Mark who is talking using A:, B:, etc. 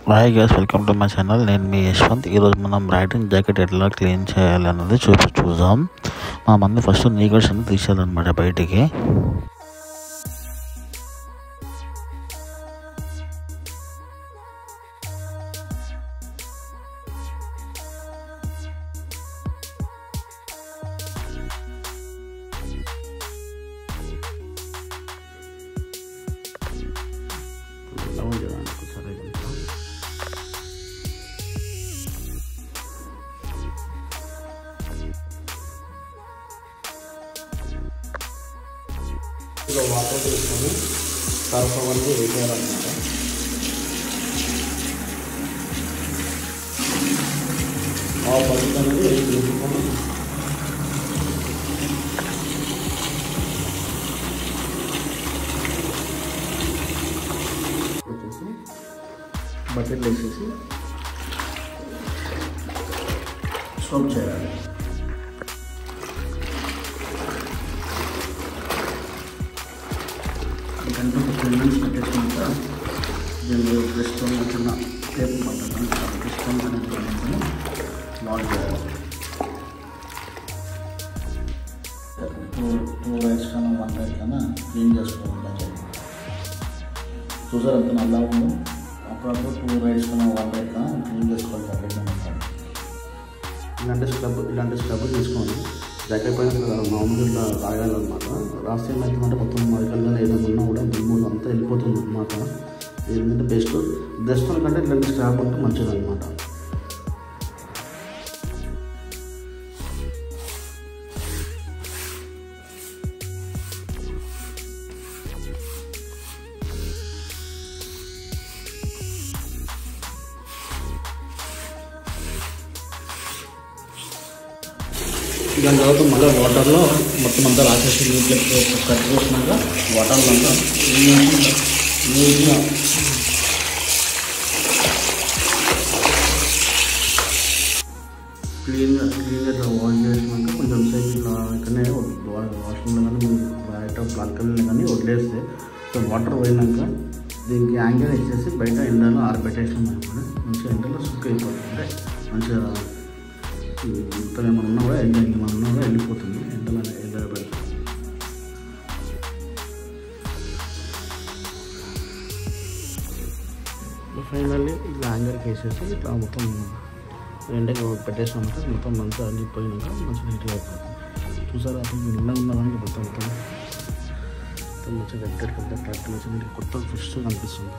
A: Hi guys, welcome to my channel. నేను మీ యశ్వంత్. ఈరోజు మనం రైడింగ్ జాకెట్ ఎట్లా క్లీన్ చేయాలి అన్నది చూద్దాం. మా మంది ఫస్ట్ నీగర్స్ అని తీసేయాలన్నమాట బయటికి. ఇలా వాటర్ తీసుకొని సర్ఫ్ అవన్నీ వేసేయాలన్నమాట. ఆ పద్ధతి అనేది తీసుకొని వచ్చేసి బకెట్లు వేసేసి సోప్ చేయాలి. గంట 15 మినిట్స్ పెట్టేసుకుంటా దీన్ని బ్రష్తో చిన్న టేప్ పట్టడం బ్రష్తో లాక్ చేయాలి. 2 రైడ్స్ కన్నా 1 రైడ్ కన్నా క్లీన్ చేసుకోవాలి. చూసారు అంత నల్లా ఉంది. అప్పుడప్పుడు 2 రైడ్స్ కన్నా 1 రైడ్ కన్నా క్లీన్ చేసుకోవాలి. ఇలాంటి స్క్రబ్ తీసుకోండి. జాకెట్ పైన మామూలుగా ఇట్లా రాయాలన్నమాట. రాస్తే ఏమవుతుందంటే మొత్తం మరికల్లో ఏదైనా ఉన్నా కూడా దుమ్ము అంతా వెళ్ళిపోతుంది అన్నమాట. ఏంటంటే బెస్ట్ కంటే ఇలాంటి స్క్రాప్ ఉంటే మంచిది అనమాట. దాని తర్వాత మళ్ళీ వాటర్లో మొత్తం అంతా రాసేసి నీట్గా కట్ చేసినాక వాటర్లో అంతా నీట్గా క్లీన్గా ఇట్లా వాష్ చేసినాక కొంచెం సేపు ఇట్లా ఇక్కడనే వాష్రూమ్లో కానీ బయట ప్లాట్కల్లో కానీ వదిలేస్తే సో వాటర్ పోయినాక దీనికి యాంగిల్ ఇచ్చేసి బయట ఎండలో ఆరబెట్టేసినాం అనుకోండి. మంచిగా ఎండలో సుక్ అయిపోతుంది. మంచిగా మొత్తం ఏమైనా ఉన్నా కూడా వెళ్ళిపోతుంది. ఎండలో పెడుతుంది. ఫైనల్లీ ఇట్లా యాంగర్కి వేసేసి ఇట్లా మొత్తం ఎండకి పెట్టేసినాక మొత్తం మంచిగా అల్లిపోయినాక మంచిగా నీట్గా అయిపోతుంది. చూసారా అప్పుడు నిన్న ఉన్నదానికి మొత్తం మంచిగా దగ్గరికి వెళ్తే ట్రాక్టర్ మంచిగా కొత్త ఫ్రెష్గా కనిపిస్తుంది.